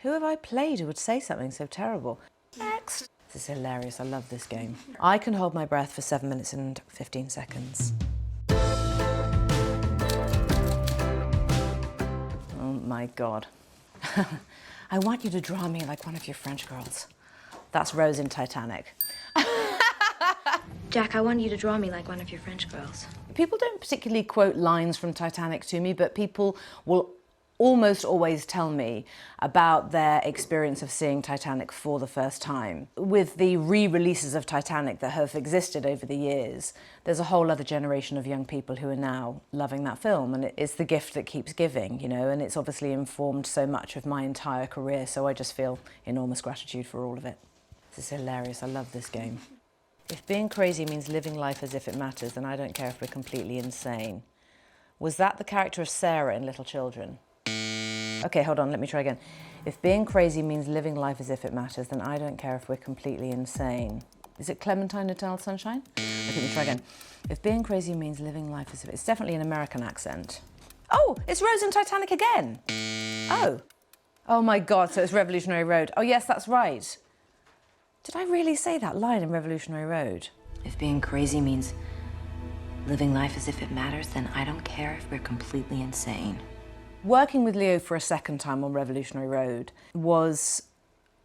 Who have I played who would say something so terrible? Next. This is hilarious. I love this game. I can hold my breath for 7 minutes and 15 seconds. Oh my God. I want you to draw me like one of your French girls. That's Rose in Titanic. Jack, I want you to draw me like one of your French girls. People don't particularly quote lines from Titanic to me, but people will almost always tell me about their experience of seeing Titanic for the first time. With the re-releases of Titanic that have existed over the years, there's a whole other generation of young people who are now loving that film, and it's the gift that keeps giving, you know, and it's obviously informed so much of my entire career, so I just feel enormous gratitude for all of it. This is hilarious. I love this game. If being crazy means living life as if it matters, then I don't care if we're completely insane. Was that the character of Sarah in Little Children? Okay, hold on, let me try again. If being crazy means living life as if it matters, then I don't care if we're completely insane. Is it Clementine Eternal Sunshine? Okay, let me try again. If being crazy means living life as if... It's definitely an American accent. Oh, it's Rose in Titanic again. Oh. Oh my God, so it's Revolutionary Road. Oh yes, that's right. Did I really say that line in Revolutionary Road? If being crazy means living life as if it matters, then I don't care if we're completely insane. Working with Leo for a second time on Revolutionary Road was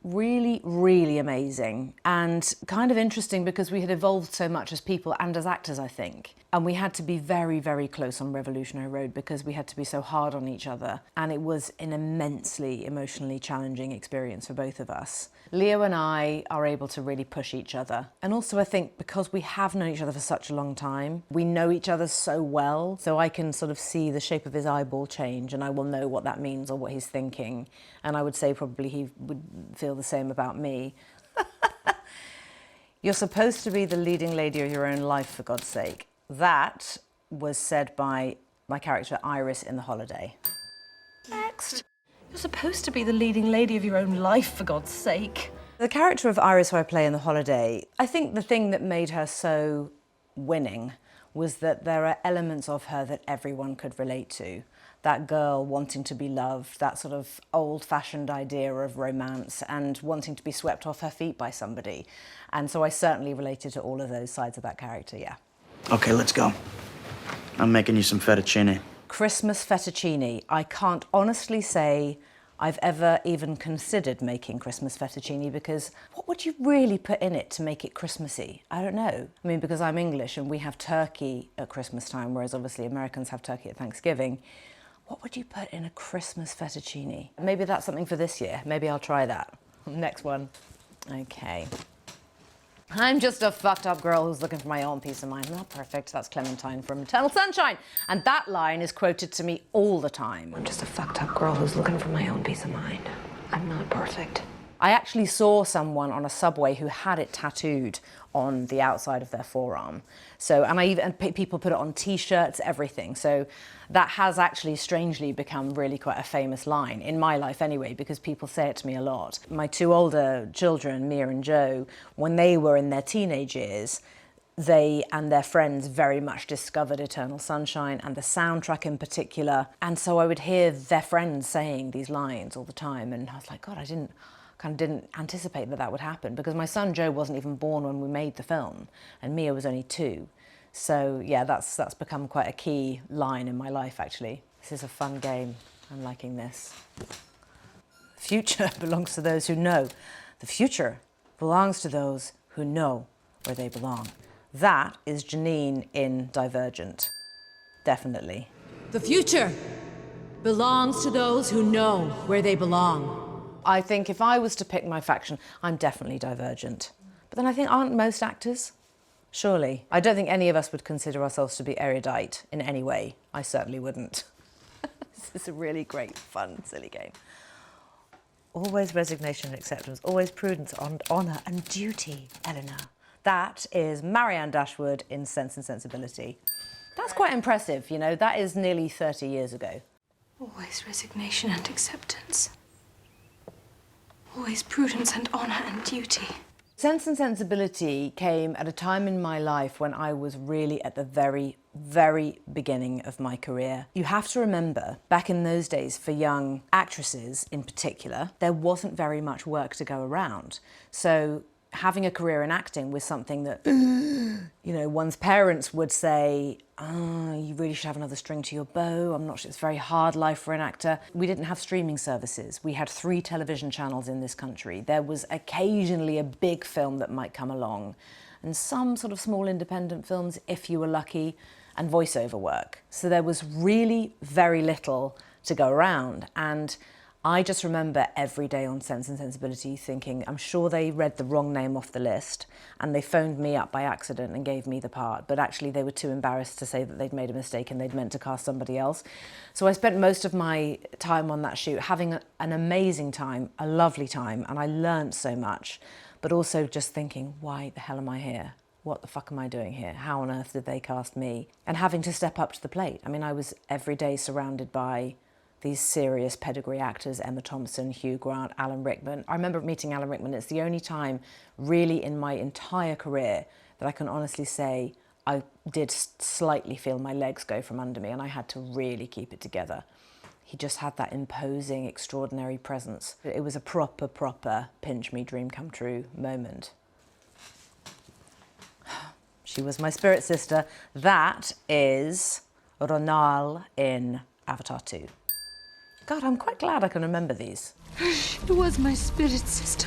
really, really amazing and kind of interesting because we had evolved so much as people and as actors, I think. And we had to be very, very close on Revolutionary Road because we had to be so hard on each other. And it was an immensely emotionally challenging experience for both of us. Leo and I are able to really push each other. And also I think because we have known each other for such a long time, we know each other so well. So I can sort of see the shape of his eyeball change and I will know what that means or what he's thinking. And I would say probably he would feel the same about me. You're supposed to be the leading lady of your own life, for God's sake. That was said by my character Iris in The Holiday. Next. You're supposed to be the leading lady of your own life, for God's sake. The character of Iris who I play in The Holiday, I think the thing that made her so winning was that there are elements of her that everyone could relate to. That girl wanting to be loved, that sort of old-fashioned idea of romance and wanting to be swept off her feet by somebody. And so I certainly related to all of those sides of that character, yeah. Okay, let's go. I'm making you some fettuccine. Christmas fettuccine. I can't honestly say I've ever even considered making Christmas fettuccine because what would you really put in it to make it Christmassy? I don't know. I mean, because I'm English and we have turkey at Christmas time, whereas obviously Americans have turkey at Thanksgiving. What would you put in a Christmas fettuccine? Maybe that's something for this year. Maybe I'll try that. Next one. Okay. I'm just a fucked up girl who's looking for my own peace of mind. Not perfect. That's Clementine from Eternal Sunshine. And that line is quoted to me all the time. I'm just a fucked up girl who's looking for my own peace of mind. I'm not perfect. I actually saw someone on a subway who had it tattooed on the outside of their forearm. So, and people put it on t-shirts, everything. So that has actually strangely become really quite a famous line, in my life anyway, because people say it to me a lot. My two older children, Mia and Joe, when they were in their teenage years, they and their friends very much discovered Eternal Sunshine and the soundtrack in particular. And so I would hear their friends saying these lines all the time. And I was like, God, I didn't anticipate that that would happen because my son Joe wasn't even born when we made the film and Mia was only 2. So yeah, that's become quite a key line in my life actually. This is a fun game. I'm liking this. The future belongs to those who know. The future belongs to those who know where they belong. That is Janine in Divergent. Definitely. The future belongs to those who know where they belong. I think if I was to pick my faction, I'm definitely Divergent. But then I think, aren't most actors? Surely. I don't think any of us would consider ourselves to be erudite in any way. I certainly wouldn't. This is a really great, fun, silly game. Always resignation and acceptance, always prudence, honour and duty, Eleanor. That is Marianne Dashwood in Sense and Sensibility. That's quite impressive, you know, that is nearly 30 years ago. Always resignation and acceptance. Always prudence and honour and duty. Sense and Sensibility came at a time in my life when I was really at the very, very beginning of my career. You have to remember, back in those days, for young actresses in particular, there wasn't very much work to go around. So having a career in acting was something that, you know, one's parents would say, oh, you really should have another string to your bow. I'm not sure, it's a very hard life for an actor. We didn't have streaming services. We had 3 television channels in this country. There was occasionally a big film that might come along and some sort of small independent films, if you were lucky, and voiceover work. So there was really very little to go around. And I just remember every day on Sense and Sensibility thinking, I'm sure they read the wrong name off the list and they phoned me up by accident and gave me the part, but actually they were too embarrassed to say that they'd made a mistake and they'd meant to cast somebody else. So I spent most of my time on that shoot having an amazing time, a lovely time, and I learned so much, but also just thinking, why the hell am I here? What the fuck am I doing here? How on earth did they cast me? And having to step up to the plate. I mean, I was every day surrounded by these serious pedigree actors, Emma Thompson, Hugh Grant, Alan Rickman. I remember meeting Alan Rickman. It's the only time really in my entire career that I can honestly say I did slightly feel my legs go from under me and I had to really keep it together. He just had that imposing, extraordinary presence. It was a proper pinch me dream come true moment. She was my spirit sister. That is Ronal in Avatar 2. God, I'm quite glad I can remember these. She was my spirit sister.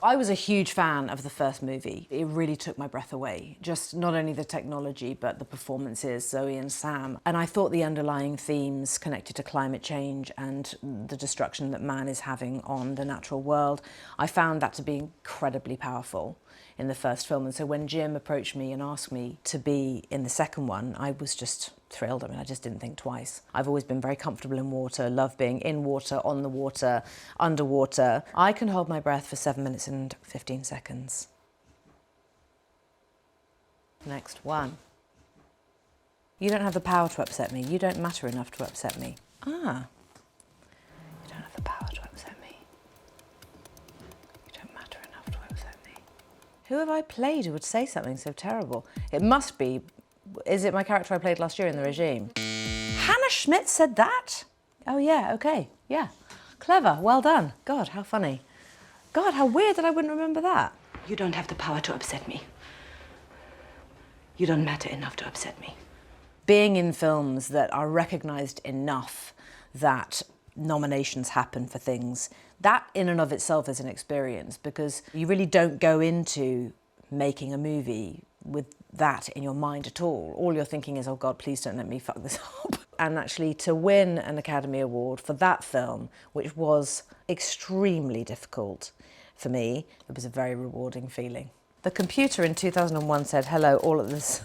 I was a huge fan of the first movie. It really took my breath away. Just not only the technology, but the performances, Zoe and Sam. And I thought the underlying themes connected to climate change and the destruction that man is having on the natural world, I found that to be incredibly powerful in the first film. And so when Jim approached me and asked me to be in the second one, I was just thrilled. I mean, I just didn't think twice. I've always been very comfortable in water, love being in water, on the water, underwater. I can hold my breath for 7 minutes and 15 seconds. Next one. You don't have the power to upset me. You don't matter enough to upset me. Ah. You don't have the power to upset me. You don't matter enough to upset me. Who have I played who would say something so terrible? It must be, is it my character I played last year in The Regime? Hannah Schmidt said that? Oh yeah, okay, yeah. Clever, well done. God, how funny. God, how weird that I wouldn't remember that. You don't have the power to upset me. You don't matter enough to upset me. Being in films that are recognised enough that nominations happen for things, that in and of itself is an experience, because you really don't go into making a movie with that in your mind at all. All you're thinking is, oh God, please don't let me fuck this up. And actually to win an Academy Award for that film, which was extremely difficult for me, it was a very rewarding feeling. The computer in 2001 said hello all at this.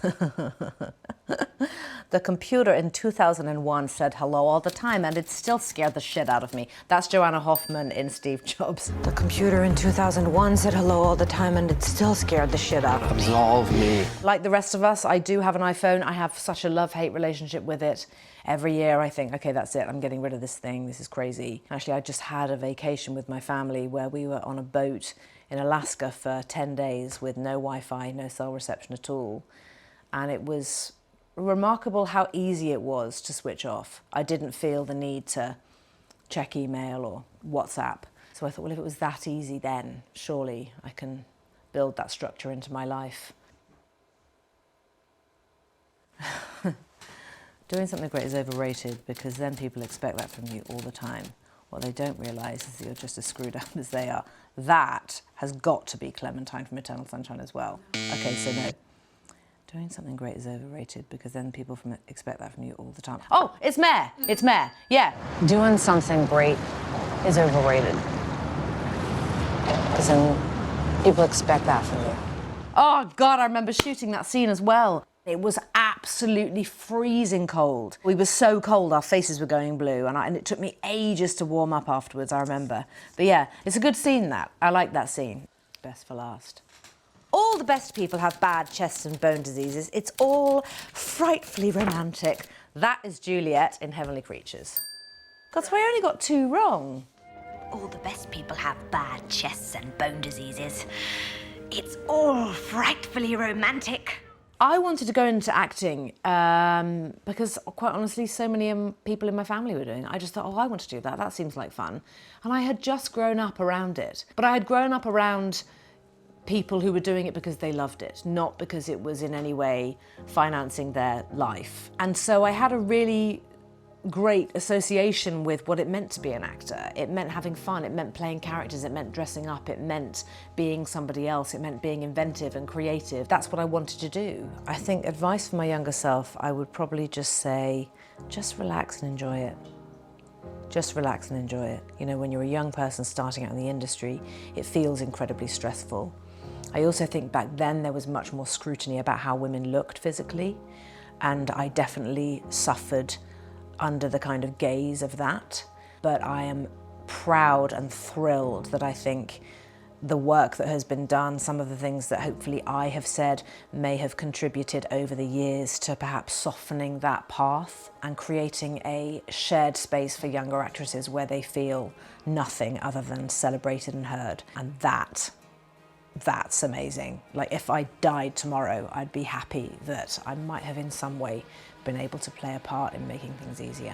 The computer in 2001 said hello all the time, and it still scared the shit out of me. That's Joanna Hoffman in Steve Jobs. The computer in 2001 said hello all the time, and it still scared the shit out of me. Absolve me. Like the rest of us, I do have an iPhone. I have such a love-hate relationship with it. Every year I think, okay, that's it, I'm getting rid of this thing, this is crazy. Actually, I just had a vacation with my family where we were on a boat in Alaska for 10 days with no Wi-Fi, no cell reception at all. And it was remarkable how easy it was to switch off. I didn't feel the need to check email or WhatsApp. So I thought, well, if it was that easy then, surely I can build that structure into my life. Doing something great is overrated because then people expect that from you all the time. What they don't realise is that you're just as screwed up as they are. That has got to be Clementine from Eternal Sunshine as well. Okay, so no. Doing something great is overrated because then people expect that from you all the time. Oh, it's Mare. It's Mare. Yeah. Doing something great is overrated. Because then people expect that from you. Oh, God, I remember shooting that scene as well. It was absolutely freezing cold. We were so cold, our faces were going blue, and it took me ages to warm up afterwards, I remember. But yeah, it's a good scene, that. I like that scene. Best for last. All the best people have bad chests and bone diseases. It's all frightfully romantic. That is Juliet in Heavenly Creatures. God, so I only got 2 wrong. All the best people have bad chests and bone diseases. It's all frightfully romantic. I wanted to go into acting because, quite honestly, so many people in my family were doing it. I just thought, oh, I want to do that. That seems like fun. And I had just grown up around it. But I had grown up around people who were doing it because they loved it, not because it was in any way financing their life. And so I had a really great association with what it meant to be an actor. It meant having fun, it meant playing characters, it meant dressing up, it meant being somebody else, it meant being inventive and creative. That's what I wanted to do. I think advice for my younger self, I would probably just say, just relax and enjoy it. Just relax and enjoy it. You know, when you're a young person starting out in the industry, it feels incredibly stressful. I also think back then there was much more scrutiny about how women looked physically, and I definitely suffered under the kind of gaze of that. But I am proud and thrilled that I think the work that has been done, some of the things that hopefully I have said may have contributed over the years to perhaps softening that path and creating a shared space for younger actresses where they feel nothing other than celebrated and heard. And that's amazing. Like, if I died tomorrow, I'd be happy that I might have in some way been able to play a part in making things easier.